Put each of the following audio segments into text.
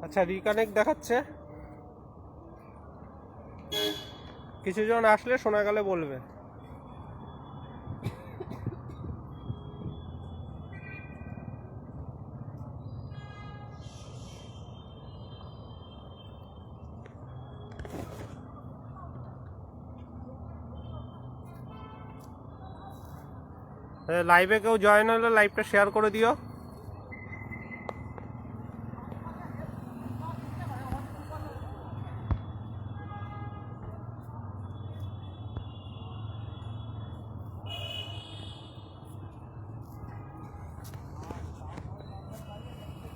আচ্ছা, রিকানেক্ট দেখাচ্ছে। কিছুজন আসলে শোনা গেলে বলবে। লাইভে কেউ জয়েন হলে লাইভটা শেয়ার করে দিও।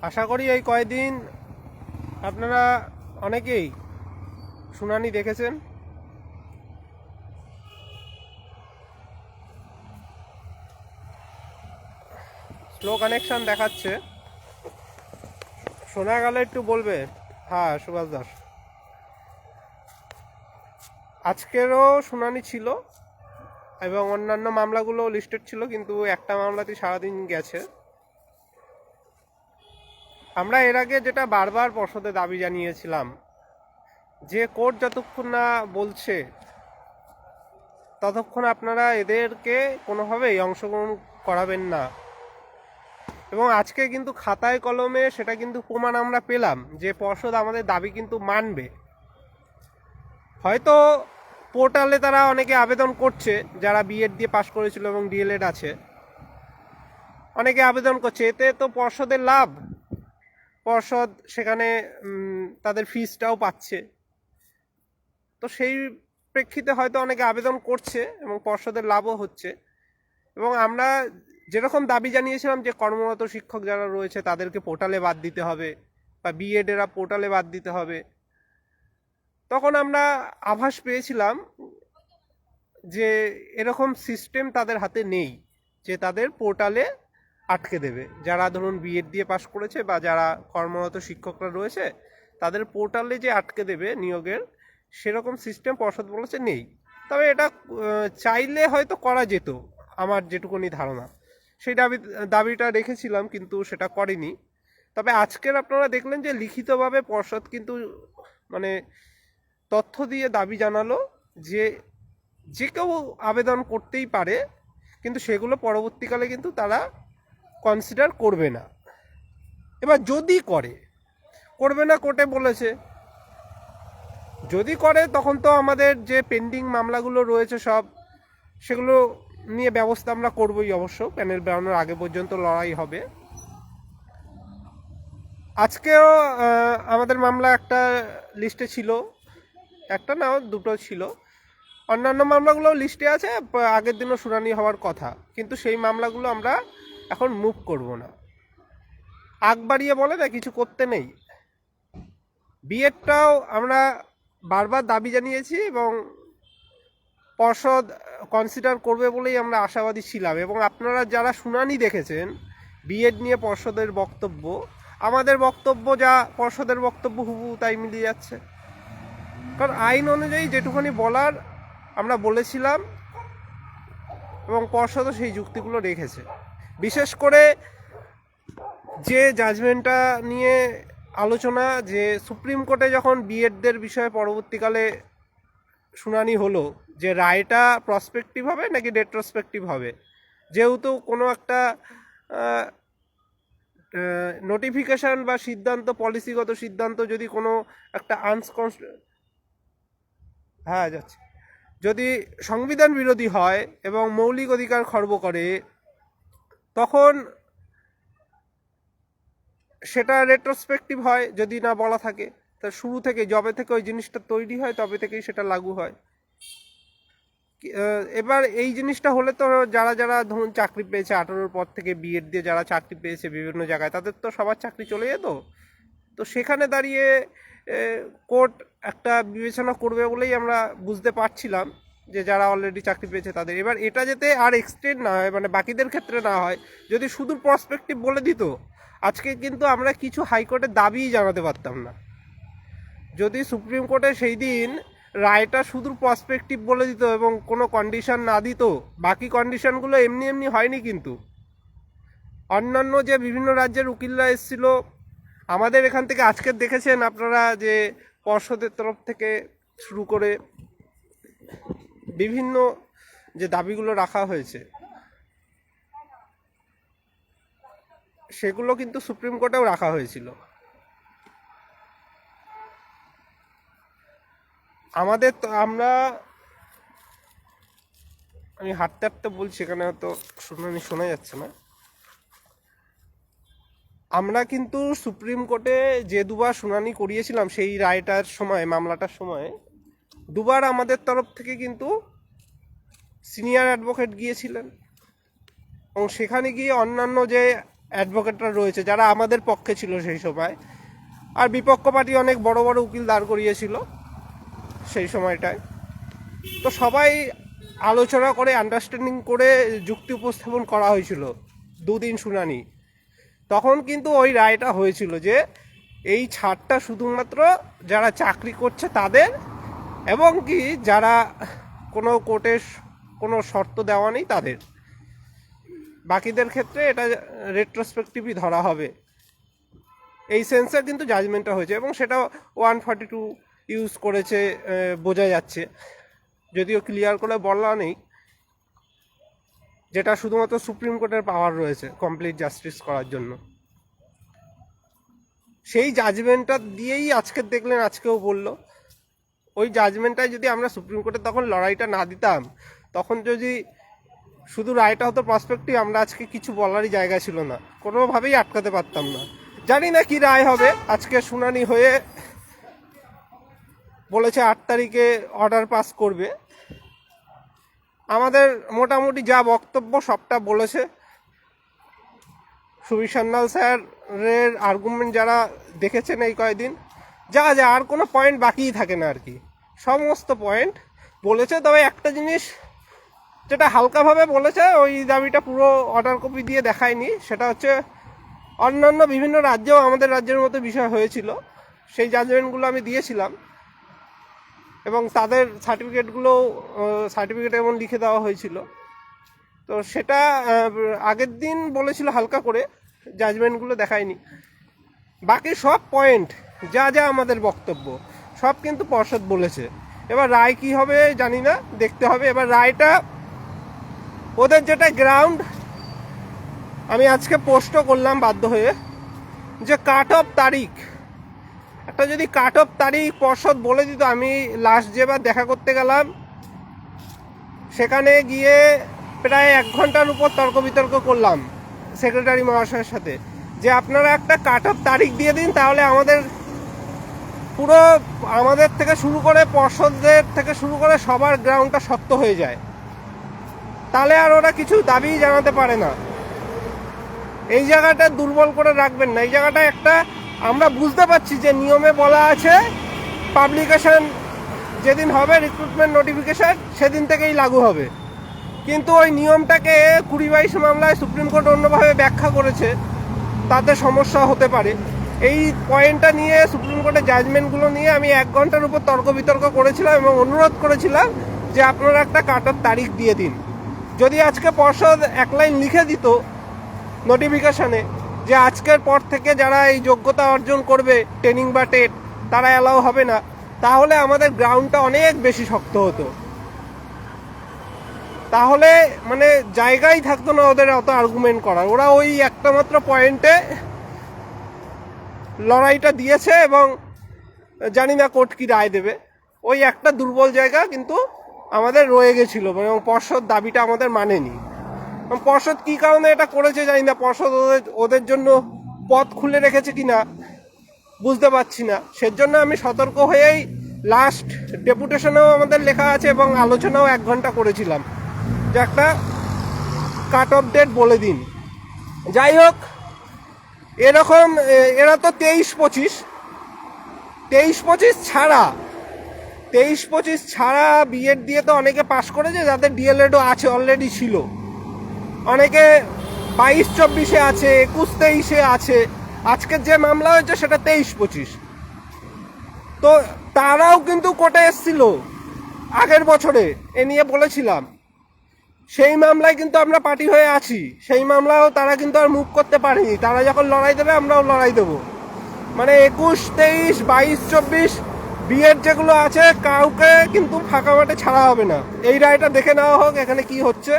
আশা করি এই কয়েকদিন আপনারা অনেকেই শুনানি দেখেছেন। স্লো কানেকশন দেখাচ্ছে, শোনা গেলে একটু বলবে। হ্যাঁ, সুভাষ দাস। আজকেরও শুনানি ছিল এবং অন্যান্য মামলাগুলো লিস্টেড ছিল, কিন্তু একটা মামলাতেই সারাদিন গেছে। আমরা এর আগে যেটা বারবার পর্ষদে দাবি জানিয়েছিলাম, যে কোর্ট যতক্ষণ না বলছে ততক্ষণ আপনারা এদেরকে কোনোভাবেই অংশগ্রহণ করাবেন না। এবং আজকে কিন্তু খাতায় কলমে সেটা কিন্তু প্রমাণ আমরা পেলাম যে পর্ষদ আমাদের দাবি কিন্তু মানবে। হয়তো পোর্টালে তারা অনেকে আবেদন করছে, যারা বিএড দিয়ে পাশ করেছিল এবং ডিএলএড আছে, অনেকে আবেদন করছে। এতে তো পর্ষদের লাভ, পর্ষদ সেখানে তাদের ফিসটাও পাচ্ছে। তো সেই প্রেক্ষিতে হয়তো অনেকে আবেদন করছে এবং পর্ষদের লাভও হচ্ছে। এবং আমরা যেরকম দাবি জানিয়েছিলাম যে কর্মরত শিক্ষক যারা রয়েছে তাদেরকে পোর্টালে বাদ দিতে হবে, বা বিএডেরা পোর্টালে বাদ দিতে হবে, তখন আমরা আভাস পেয়েছিলাম যে এরকম সিস্টেম তাদের হাতে নেই যে তাদের পোর্টালে আটকে দেবে। যারা ধরুন বিএড দিয়ে পাশ করেছে বা যারা কর্মরত শিক্ষকরা রয়েছে তাদের পোর্টালে যে আটকে দেবে নিয়োগের, সেরকম সিস্টেম পর্ষদ বলেছে নেই। তবে এটা চাইলে হয়তো করা যেত, আমার যেটুকুনি ধারণা। সেই দাবিটা রেখেছিলাম, কিন্তু সেটা করেনি। তবে আজকের আপনারা দেখলেন যে লিখিতভাবে পর্ষদ কিন্তু মানে তথ্য দিয়ে দাবি জানালো যে যে কেউ আবেদন করতেই পারে, কিন্তু সেগুলো পরবর্তীকালে কিন্তু তারা কনসিডার করবে না। এবার যদি করবে না, কোর্টে বলেছে। যদি করে তখন তো আমাদের যে পেন্ডিং মামলাগুলো রয়েছে সব, সেগুলো নিয়ে ব্যবস্থা আমরা করবই অবশ্য। প্যানেল বেরোনোর আগে পর্যন্ত লড়াই হবে। আজকেও আমাদের মামলা একটা লিস্টে ছিল, একটা না দুটো ছিল। অন্যান্য মামলাগুলো লিস্টে আছে, আগের দিনও শুনানি হওয়ার কথা, কিন্তু সেই মামলাগুলো আমরা এখন মুভ করব না। আগ বাড়িয়ে বলে না কিছু করতে নেই। বিএডটাও আমরা বারবার দাবি জানিয়েছি এবং পর্ষদ কনসিডার করবে বলেই আমরা আশাবাদী ছিলাম। এবং আপনারা যারা শুনানি দেখেছেন বিএড নিয়ে পর্ষদের বক্তব্য, আমাদের বক্তব্য যা পর্ষদের বক্তব্য হুবহু তাই মিলিয়ে যাচ্ছে। কারণ আইন অনুযায়ী যেটুখানি বলার আমরা বলেছিলাম এবং পর্ষদও সেই যুক্তিগুলো রেখেছে। বিশেষ করে যে জাজমেন্টটা নিয়ে আলোচনা, যে সুপ্রিম কোর্টে যখন বিএডদের বিষয়ে পরবর্তীকালে শুনানি হলো, যে রায়টা প্রসপেক্টিভ হবে নাকি রেট্রোস্পেক্টিভ হবে। যেহেতু কোনো একটা নোটিফিকেশান বা সিদ্ধান্ত, পলিসিগত সিদ্ধান্ত যদি কোনো একটা যাচ্ছে, যদি সংবিধান বিরোধী হয় এবং মৌলিক অধিকার খর্ব করে, তখন সেটা রেট্রোস্পেক্টিভ হয় যদি না বলা থাকে। তা শুরু থেকে, যবে থেকে ওই জিনিসটা তৈরি হয় তবে থেকেই সেটা লাগু হয়। এবার এই জিনিসটা হলে তো যারা যারা ধরুন চাকরি পেয়েছে 18-র পর থেকে বিএড দিয়ে যারা চাকরি পেয়েছে বিভিন্ন জায়গায়, তাদের তো সবার চাকরি চলে যেত। তো সেখানে দাঁড়িয়ে কোর্ট একটা বিবেচনা করবে বলেই আমরা বুঝতে পারছিলাম যে যারা অলরেডি চাকরি পেয়েছে তাদের। এবার এটা যাতে আর এক্সটেন্ড না হয়, মানে বাকিদের ক্ষেত্রে না হয়, যদি শুধু প্রসপেক্টিভ বলে দিত, আজকে কিন্তু আমরা কিছু হাইকোর্টের দাবিই জানাতে পারতাম না। যদি সুপ্রিম কোর্টে সেই দিন রায়টা শুধু প্রসপেক্টিভ বলে দিত এবং কোনো কন্ডিশন না দিত, বাকি কন্ডিশনগুলো এমনি এমনি হয়নি, কিন্তু অন্যান্য যে বিভিন্ন রাজ্যের উকিলরা এসেছিল, আমাদের এখান থেকে আজকে দেখেছেন আপনারা যে পর্ষদের তরফ থেকে শুরু করে বিভিন্ন যে দাবিগুলো রাখা হয়েছে সেগুলো কিন্তু সুপ্রিম কোর্টেও রাখা হয়েছিল। আমাদের তো আমি হাঁটতে হাঁটতে বলছি, এখানে হয়তো শোনা যাচ্ছে না। আমরা কিন্তু সুপ্রিম কোর্টে যে দুবার শুনানি করিয়েছিলাম সেই রায়টার সময়, মামলাটার সময় দুবার আমাদের তরফ থেকে কিন্তু সিনিয়র অ্যাডভোকেট গিয়েছিলেন, এবং সেখানে গিয়ে অন্যান্য যে অ্যাডভোকেটরা রয়েছে যারা আমাদের পক্ষে ছিল সেই সময়, আর বিপক্ষ পার্টি অনেক বড় বড় উকিল দাঁড় করিয়েছিল সেই সময়টায়, তো সবাই আলোচনা করে আন্ডারস্ট্যান্ডিং করে যুক্তি উপস্থাপন করা হয়েছিল দুদিন শুনানি। তখন কিন্তু ওই রায়টা হয়েছিল যে এই ছাড়টা শুধুমাত্র যারা চাকরি করছে তাদের, এবং কি যারা কোনো কোর্টের কোনো শর্ত দেওয়া নেই তাদের, বাকিদের ক্ষেত্রে এটা রেট্রোস্পেক্টিভই ধরা হবে, এই সেন্সে কিন্তু জাজমেন্টটা হয়েছে। এবং সেটা 142 ইউজ করেছে বোঝা যাচ্ছে, যদিও ক্লিয়ার করে বলা নেই, যেটা শুধুমাত্র সুপ্রিম কোর্টের পাওয়ার রয়েছে কমপ্লিট জাস্টিস করার জন্য। সেই জাজমেন্টটা দিয়েই আজকে দেখলেন, আজকেও বললো ওই জাজমেন্টটায় যদি আমরা সুপ্রিম কোর্টে তখন লড়াইটা না দিতাম, তখন যদি শুধু রায়টা হতো পার্সপেক্টিভ, আমরা আজকে কিছু বলারই জায়গা ছিল না, কোনোভাবেই আটকাতে পারতাম না। জানি না কি রায় হবে। আজকে শুনানি হয়ে বলেছে 8 তারিখে অর্ডার পাস করবে। আমাদের মোটামুটি যা বক্তব্য সবটা বলেছে। সুবীর সান্যাল স্যারের আর্গুমেন্ট যারা দেখেছেন এই কয়েকদিন, যা আর কোনো পয়েন্ট বাকিই থাকে না আর কি, সমস্ত পয়েন্ট বলেছে। তবে একটা জিনিস যেটা হালকাভাবে বলেছে, ওই দাবিটা পুরো অর্ডার কপি দিয়ে দেখায়নি, সেটা হচ্ছে অন্যান্য বিভিন্ন রাজ্যেও আমাদের রাজ্যের মতো বিষয় হয়েছিল, সেই জাজমেন্টগুলো আমি দিয়েছিলাম, এবং তাদের সার্টিফিকেট এমন লিখে দেওয়া হয়েছিল। তো সেটা আগের দিন বলেছিল হালকা করে, জাজমেন্টগুলো দেখায়নি। বাকি সব পয়েন্ট যা আমাদের বক্তব্য সব কিন্তু পর্ষদ বলেছে। এবার রায় কি হবে জানি না, দেখতে হবে। এবার রায়টা ওদের যেটা গ্রাউন্ড, আমি আজকে পোস্টও করলাম বাধ্য হয়ে, যে কাট অফ তারিখ, একটা যদি কাট অফ তারিখ পর্ষদ বলে দিত। আমি লাস্ট যেবার দেখা করতে গেলাম সেখানে গিয়ে প্রায় 1 ঘন্টার উপর তর্ক বিতর্ক করলাম সেক্রেটারি মহাশয়ের সাথে, যে আপনারা একটা কাট অফ তারিখ দিয়ে দিন, তাহলে আমাদের থেকে শুরু করে পর্ষদের থেকে শুরু করে সবার গ্রাউন্ডটা শক্ত হয়ে যায়, তাহলে আর ওরা কিছু দাবি জানাতে পারে না। এই জায়গাটা দুর্বল করে রাখবেন না। এই জায়গাটা একটা, আমরা বুঝতে পারছি যে নিয়মে বলা আছে পাবলিকেশন যেদিন হবে, রিক্রুটমেন্ট নোটিফিকেশন সেদিন থেকেই লাগু হবে, কিন্তু ওই নিয়মটাকে 20-22 মামলায় সুপ্রিম কোর্ট অন্যভাবে ব্যাখ্যা করেছে, তাতে সমস্যা হতে পারে। এই পয়েন্টটা নিয়ে সুপ্রিম কোর্টের জাজমেন্টগুলো নিয়ে আমি 1 ঘন্টার উপর তর্ক বিতর্ক করেছিলাম এবং অনুরোধ করেছিলাম যে আপনারা একটা কাট অফ তারিখ দিয়ে দিন। যদি আজকে পর্ষদ 1 লাইন লিখে দিত নোটিফিকেশানে যে আজকের পর থেকে যারা এই যোগ্যতা অর্জন করবে ট্রেনিং বা টেট, তারা অ্যালাউ হবে না, তাহলে আমাদের গ্রাউন্ডটা অনেক বেশি শক্ত হতো। তাহলে মানে জায়গাই থাকতো না ওদের অত আর্গুমেন্ট করার। ওরা ওই একটা মাত্র পয়েন্টে লড়াইটা দিয়েছে, এবং জানি না কোর্ট কি রায় দেবে। ওই একটা দুর্বল জায়গা কিন্তু আমাদের রয়ে গেছিল, এবং পর্ষদ দাবিটা আমাদের মানেনি। পর্ষদ কি কারণে এটা করেছে জানি না, পর্ষদ ওদের জন্য পথ খুলে রেখেছে কিনা বুঝতে পারছি না। সেজন্য আমি সতর্ক হয়েই লাস্ট ডেপুটেশনেও আমাদের লেখা আছে এবং আলোচনাও 1 ঘন্টা করেছিলাম যে একটা কাট অফ ডেট বলে দিন। যাই হোক, এরকম এরা তো 23-25 ছাড়া বিএড দিয়ে তো অনেকে পাশ করেছে, যাদের ডিএলএডও আছে, অলরেডি ছিল। অনেকে 22-24-এ আছে, 21-23-এ আছে। আজকের যে মামলা হয়েছে সেটা 23-25। তো তারাও কিন্তু কোর্টে এসেছিল আগের বছরে, এ নিয়ে বলেছিলাম। সেই মামলায় কিন্তু আমরা পার্টি হয়ে আছি, সেই মামলাও তারা কিন্তু আর মুভ করতে পারেনি। তারা যখন লড়াই দেবে আমরাও লড়াই দেবো। মানে 21, 23, 22, 24 বিএড যেগুলো আছে কাউকে কিন্তু ফাঁকা মাঠে ছাড়া হবে না। এই রায়টা দেখে নেওয়া হোক এখানে কি হচ্ছে।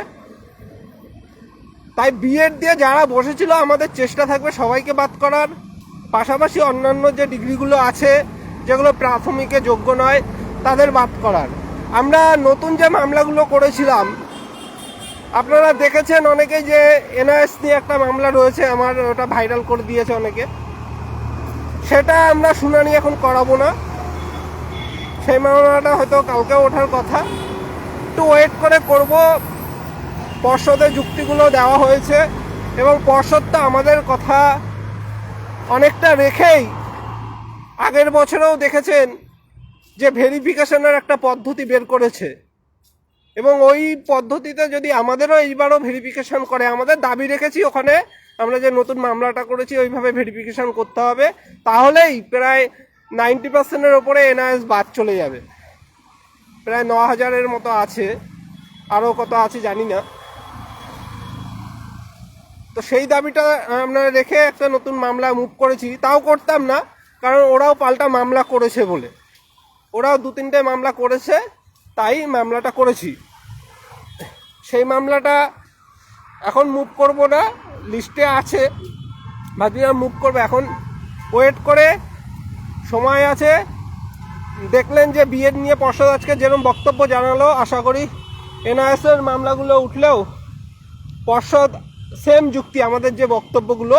তাই বিএড দিয়ে যারা বসেছিল আমাদের চেষ্টা থাকবে সবাইকে বাদ করার, পাশাপাশি অন্যান্য যে ডিগ্রিগুলো আছে যেগুলো প্রাথমিকে যোগ্য নয় তাদের বাদ করার। আমরা নতুন যে মামলাগুলো করেছিলাম আপনারা দেখেছেন অনেকেই, যে এনআইএস নিয়ে একটা মামলা রয়েছে আমার, ওটা ভাইরাল করে দিয়েছে অনেকে, সেটা আমরা শুনানি এখন করাবো না। সেই মামলাটা হয়তো কালকে ওঠার কথা, একটু ওয়েট করে করব। পর্ষদে যুক্তিগুলো দেওয়া হয়েছে এবং পর্ষদ তো আমাদের কথা অনেকটা রেখেই আগের বছরেও দেখেছেন যে ভেরিফিকেশনের একটা পদ্ধতি বের করেছে, এবং ওই পদ্ধতিতে যদি আমাদেরও এইবারও ভেরিফিকেশন করে, আমাদের দাবি রেখেছি ওখানে আমরা যে নতুন মামলাটা করেছি ওইভাবে ভেরিফিকেশন করতে হবে, তাহলেই প্রায় 90%-এর ওপরে এনআইএস বাদ চলে যাবে। প্রায় 9,000-এর মতো আছে, আরও কত আছে জানি না। তো সেই দাবিটা আমরা রেখে একটা নতুন মামলা মুভ করেছি। তাও করতাম না, কারণ ওরাও পাল্টা মামলা করেছে বলে, ওরাও 2-3টে মামলা করেছে, তাই মামলাটা করেছি। সেই মামলাটা এখন মুভ করব না, লিস্টে আছে, ভাবছিলাম মুভ করবো। এখন ওয়েট করে, সময় আছে। দেখলেন যে বিএড নিয়ে পর্ষদ আজকে যেরকম বক্তব্য জানালো, আশা করি এনআইএসের মামলাগুলো উঠলেও পর্ষদ সেম যুক্তি আমাদের যে বক্তব্যগুলো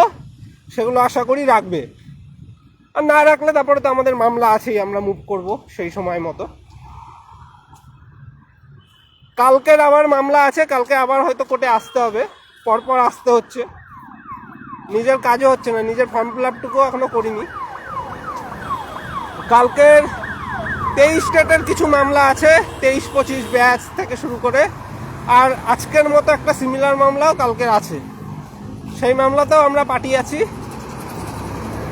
সেগুলো আশা করি রাখবে। আর না রাখলে তারপরে তো আমাদের মামলা আছেই, আমরা মুভ করব সেই সময় মতো। কালকের আবার মামলা আছে, কালকে আবার হয়তো কোর্টে আসতে হবে, পরপর আসতে হচ্ছে। নিজের কাজও হচ্ছে না, নিজের ফর্ম ফিল আপটুকুও এখনো করিনি। কালকের 23 স্টেটের কিছু মামলা আছে, 23-25 ব্যাচ থেকে শুরু করে, আর আজকের মতো একটা সিমিলার মামলাও কালকের আছে। সেই মামলাতেও আমরা পার্টি আছি।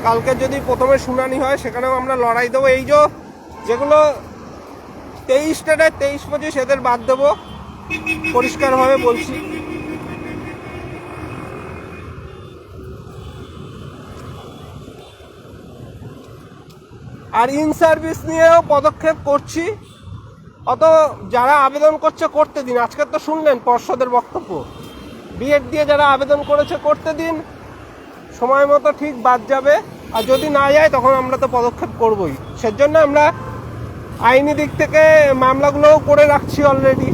কালকে যদি প্রথমে শুনানি হয় সেখানেও আমরা লড়াই দেবো। এই যেগুলো 23 স্টেটের 23-25 এদের বাদ দেবো, পরিষ্কারভাবে বলছি। আর ইন সার্ভিস নিয়েও পদক্ষেপ করছি। অত যারা আবেদন করছে করতে দিন। আজকে তো শুনলেন পর্ষদের বক্তব্য, বিএড দিয়ে যারা আবেদন করেছে করতে দিন, সময় মতো ঠিক বাদ যাবে। আর যদি না যায় তখন আমরা তো পদক্ষেপ করবই। সেজন্য আমরা আইনি দিক থেকে মামলাগুলোও করে রাখছি অলরেডি,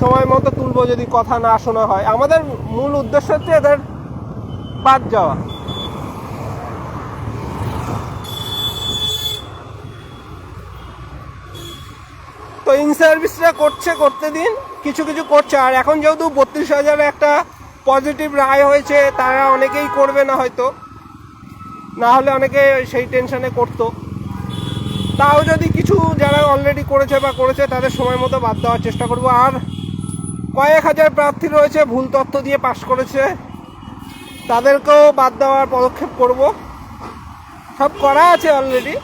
সময় মতো তুলবো যদি কথা না শোনা হয়। আমাদের মূল উদ্দেশ্য হচ্ছে এদের বাদ যাওয়া। তো ইন সার্ভিসরা করতে দিন, কিছু কিছু করছে। আর এখন যেহেতু 32,000 একটা পজিটিভ রায় হয়েছে, তারা অনেকেই করবে না হয়তো, না হলে অনেকে সেই টেনশনে করতো। তাও যদি কিছু যারা অলরেডি করেছে বা করেছে তাদের সময় মতো বাদ দেওয়ার চেষ্টা করব। আর কয়েক হাজার প্রার্থী রয়েছে ভুল তথ্য দিয়ে পাশ করেছে, তাদেরকেও বাদ দেওয়ার পদক্ষেপ করব। সব করা আছে অলরেডি,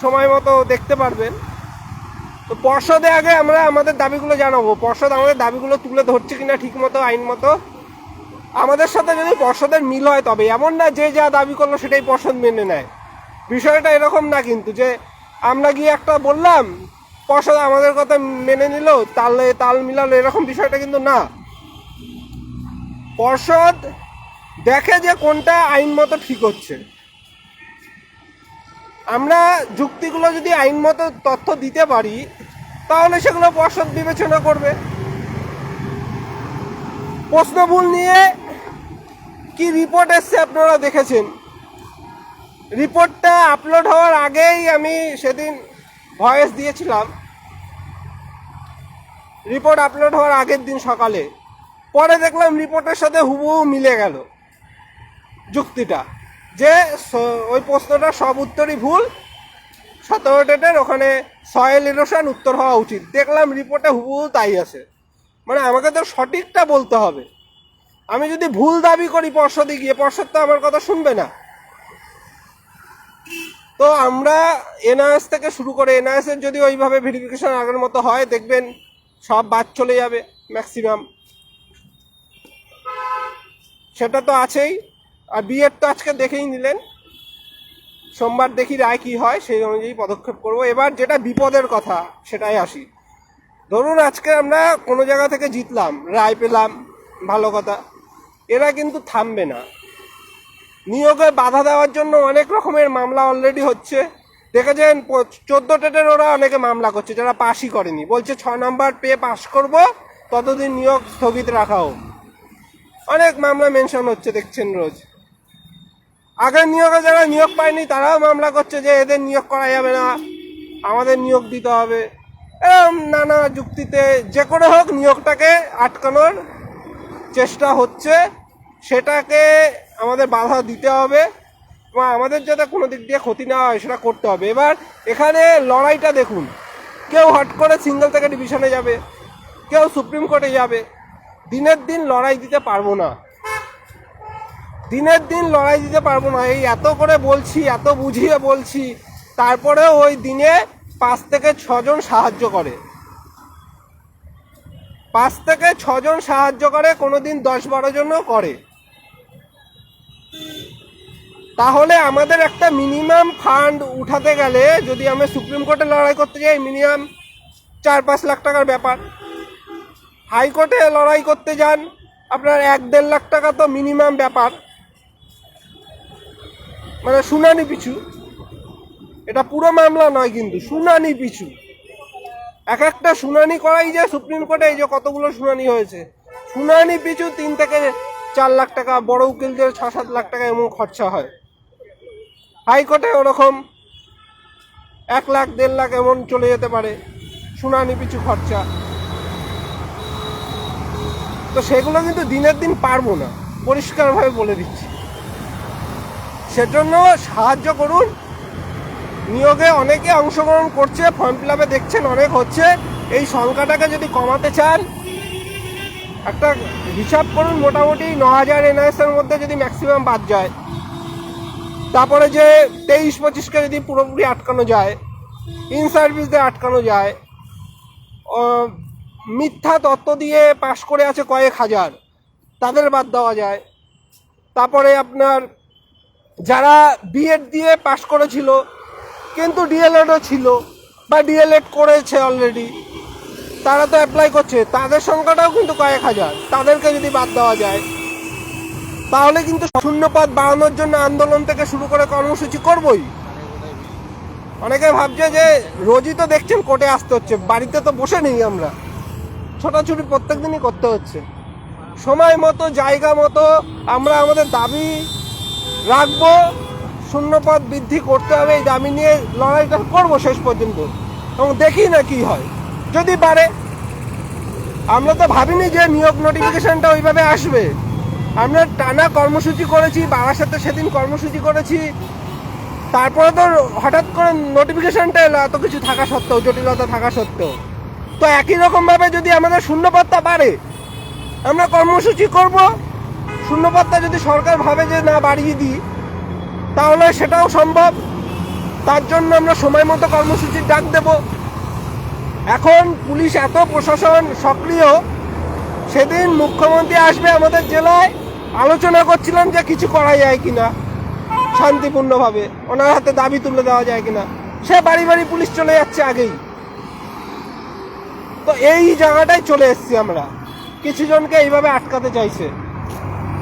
সময় মতো দেখতে পারবেন। তো পর্ষদে আগে আমরা আমাদের দাবিগুলো জানাবো, পর্ষদ আমাদের দাবিগুলো তুলে ধরছে কিনা ঠিক মতো আইন মতো। আমাদের সাথে যদি পর্ষদের মিল হয় তবে, এমন না যে যা দাবি করলো সেটাই পর্ষদ মেনে নেয়। বিষয়টা এরকম না কিন্তু, যে আমরা গিয়ে একটা বললাম পর্ষদ আমাদের কথা মেনে নিল, তাল মিলালো, এরকম বিষয়টা কিন্তু না। পর্ষদ দেখে যে কোনটা আইন মতো ঠিক হচ্ছে। আমরা যুক্তিগুলো যদি আইন মতো তথ্য দিতে পারি তাহলে সেগুলো পর্ষদ বিবেচনা করবে। প্রশ্নভুল নিয়ে কি রিপোর্ট এসছে আপনারা দেখেছেন। রিপোর্টটা আপলোড হওয়ার আগেই আমি সেদিন ভয়েস দিয়েছিলাম, রিপোর্ট আপলোড হওয়ার আগের দিন সকালে। পরে দেখলাম রিপোর্টের সাথে হুবহু মিলে গেল যুক্তিটা, যে ওই প্রশ্নটা সব উত্তরই ভুল, 17 ডেটের ওখানে সয়েল ইরোশন উত্তর হওয়া উচিত। দেখলাম রিপোর্টে হুবহু তাই আছে। মানে আমাকে তো সঠিকটা বলতে হবে। আমি যদি ভুল দাবি করি পর্ষদে গিয়ে, পর্ষদ তো আমার কথা শুনবে না। তো আমরা এনআইএস থেকে শুরু করে, এনআইএস এর যদি ওইভাবে ভেরিফিকেশন আগের মতো হয় দেখবেন সব বাদ চলে যাবে। ম্যাক্সিমাম, সেটা তো আছেই। আর বিএড তো আজকে দেখেই নিলেন, সোমবার দেখি রায় কী হয়, সেই অনুযায়ী পদক্ষেপ করব। এবার যেটা বিপদের কথা সেটাই আসি। ধরুন আজকে আমরা কোনো জায়গা থেকে জিতলাম, রায় পেলাম, ভালো কথা, এরা কিন্তু থামবে না। নিয়োগে বাধা দেওয়ার জন্য অনেক রকমের মামলা অলরেডি হচ্ছে। দেখেছেন 14 টেটের ওরা অনেকে মামলা করছে যারা পাসই করেনি, বলছে 6 নম্বর পেয়ে পাস করব, ততদিন নিয়োগ স্থগিত রাখা হোক। অনেক মামলা মেনশন হচ্ছে, দেখছেন রোজ। আগের নিয়োগে যারা নিয়োগ পায়নি তারাও মামলা করছে যে এদের নিয়োগ করা যাবে না, আমাদের নিয়োগ দিতে হবে। এরকম নানা যুক্তিতে যে করে হোক নিয়োগটাকে আটকানোর চেষ্টা হচ্ছে, সেটাকে আমাদের বাধা দিতে হবে এবং আমাদের যাতে কোনো দিক দিয়ে ক্ষতি না হয় সেটা করতে হবে। এবার এখানে লড়াইটা দেখুন, কেউ হট করে সিঙ্গেল থেকে ডিভিশনে যাবে, কেউ সুপ্রিম কোর্টে যাবে। দিনের দিন লড়াই দিতে পারবো না, দিনের দিন লড়াই দিতে পারবো না। এই এত করে বলছি, এত বুঝিয়ে বলছি, তারপরেও ওই দিনে 5 থেকে 6 জন সাহায্য করে, 5 থেকে 6 জন সাহায্য করে, কোনোদিন 10-12 জনও করে। তাহলে আমাদের একটা মিনিমাম ফান্ড উঠাতে গেলে, যদি আমরা সুপ্রিম কোর্টে লড়াই করতে যাই, মিনিমাম 4-5 লাখ টাকার ব্যাপার। হাইকোর্টে লড়াই করতে যান, আপনার 1-1.5 লাখ টাকা তো মিনিমাম ব্যাপার, মানে শুনানি পিছু। এটা পুরো মামলা নয় কিন্তু, শুনানি পিছু। এক একটা শুনানি করাই যে সুপ্রিম কোর্টে এই যে কতগুলো শুনানি হয়েছে, শুনানি পিছু 3 থেকে 4 লাখ টাকা, বড় উকিলদের 6-7 লাখ টাকা এমন খরচা হয়। হাইকোর্টে ওরকম 1 লাখ 1.5 লাখ এমন চলে যেতে পারে শুনানি পিছু খরচা। তো সেগুলো কিন্তু দিনের দিন পারবো না, পরিষ্কারভাবে বলে দিচ্ছি। সেজন্য সাহায্য করুন। নিয়োগে অনেকে অংশগ্রহণ করছে, ফর্ম ফিল আপে দেখছেন অনেক হচ্ছে। এই সংখ্যাটাকে যদি কমাতে চান, একটা হিসাব করুন, মোটামুটি 9,000 এনআইএসের মধ্যে যদি ম্যাক্সিমাম বাদ যায়, তারপরে যে 23-25কে যদি পুরোপুরি আটকানো যায়, ইন সার্ভিসদের আটকানো যায়, মিথ্যা তত্ত্ব দিয়ে পাশ করে আছে কয়েক হাজার, তাদের বাদ দেওয়া যায়। তারপরে আপনার যারা বিএড দিয়ে পাশ করেছিল কিন্তু ডিএলএডও ছিল বা ডিএলএড করেছে অলরেডি, তারা তো অ্যাপ্লাই করছে, তাদের সংখ্যাটাও কিন্তু কয়েক হাজার, তাদেরকে যদি বাদ দেওয়া যায়, তাহলে কিন্তু শূন্যপদ বাড়ানোর জন্য আন্দোলন থেকে শুরু করে কর্মসূচি করবই। অনেকে ভাবছে যে রোজই তো দেখছেন কোর্টে আসতে হচ্ছে, বাড়িতে তো বসে নেই আমরা, ছোটাছুটি প্রত্যেক দিনই করতে হচ্ছে। সময় মতো, জায়গা মতো আমরা আমাদের দাবি রাখবো, শূন্যপদ বৃদ্ধি করতে হবে, এই দাবি নিয়ে লড়াইটা করবো শেষ পর্যন্ত, এবং দেখি না কি হয়। যদি পারে, আমরা তো ভাবিনি যে নিয়োগ নোটিফিকেশনটা ওইভাবে আসবে। আমরা টানা কর্মসূচি করেছি, বারাসাতে সেদিন কর্মসূচি করেছি, তারপরে তো হঠাৎ করে নোটিফিকেশনটা এলো, এত কিছু থাকা সত্ত্বেও, জটিলতা থাকা সত্ত্বেও। তো একই রকমভাবে যদি আমাদের শূন্যপদটা বাড়ে, আমরা কর্মসূচি করব। শূন্যপদটা যদি সরকার ভাবে যে না বাড়িয়ে দিই, তাহলে সেটাও সম্ভব। তার জন্য আমরা সময় মতো কর্মসূচির ডাক দেব। এখন পুলিশ এত প্রশাসন সক্রিয়, সেদিন মুখ্যমন্ত্রী আসবে আমাদের জেলায়, আলোচনা করছিলাম যে কিছু করা যায় কিনা, শান্তিপূর্ণভাবে ওনার হাতে দাবি তুলে দেওয়া যায় কিনা। সে বাড়ি বাড়ি পুলিশ চলে যাচ্ছে আগেই। তো এই জায়গাটায় চলে এসেছি আমরা, কিছু জনকে এইভাবে আটকাতে চাইছে,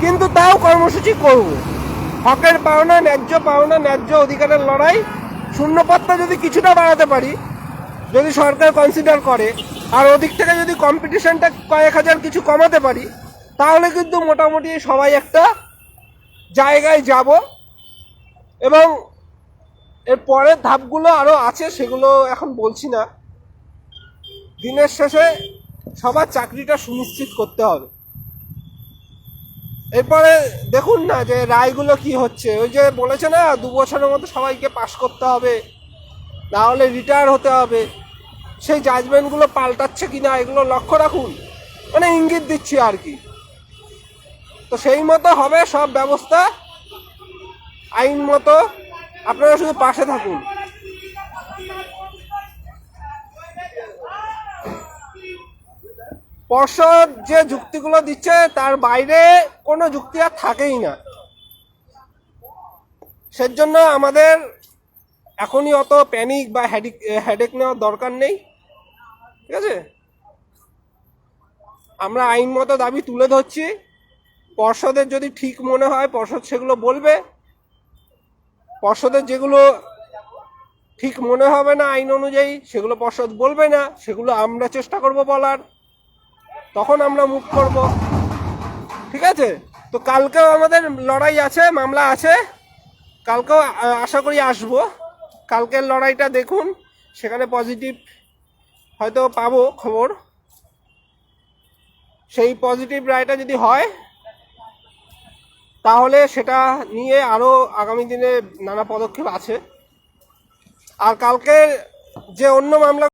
কিন্তু তাও কর্মসূচি করব। হকের পাওনা, ন্যায্য পাওনা, ন্যায্য অধিকারের লড়াই। শূন্যপদটা যদি কিছুটা বাড়াতে পারি, যদি সরকার কনসিডার করে, আর ওদিক থেকে যদি কম্পিটিশনটা কয়েক হাজার কিছু কমাতে পারি, তাহলে কিন্তু মোটামুটি সবাই একটা জায়গায় যাব। এবং এর পরের ধাপগুলো আরও আছে, সেগুলো এখন বলছি না। দিনের শেষে সবার চাকরিটা সুনিশ্চিত করতে হবে। এরপরে দেখুন না যে রায়গুলো কি হচ্ছে। ওই যে বলেছে না 2 বছরের মধ্যে সবাইকে পাশ করতে হবে, না হলে রিটায়ার হতে হবে, সেই জাজমেন্টগুলো পাল্টাচ্ছে কিনা এগুলো লক্ষ্য রাখুন, মানে ইঙ্গিত দিচ্ছি আর কি। তো সেই মতো হবে সব ব্যবস্থা, আইন মতো। আপনারা শুধু পাশে থাকুন। পর্ষদ যে যুক্তিগুলো দিচ্ছে তার বাইরে কোনো যুক্তি আর থাকেই না। সেজন্য আমাদের এখনই অত প্যানিক বা হেডেক নেওয়ার দরকার নেই, ঠিক আছে? আমরা আইনমতো দাবি তুলে ধরছি, পর্ষদের যদি ঠিক মনে হয় পর্ষদ সেগুলো বলবে, পর্ষদের যেগুলো ঠিক মনে হবে না আইন অনুযায়ী সেগুলো পর্ষদ বলবে না, সেগুলো আমরা চেষ্টা করব বলার, তখন আমরা মুভ করব, ঠিক আছে? তো কালকেও আমাদের লড়াই আছে, মামলা আছে, কালকেও আশা করি আসবো। কালকের লড়াইটা দেখুন, সেখানে পজিটিভ হয়তো পাবো খবর। সেই পজিটিভ রায়টা যদি হয় তাহলে সেটা নিয়ে আরও আগামী দিনে নানা পদক্ষেপ আছে। আর কালকে যে অন্য মামলা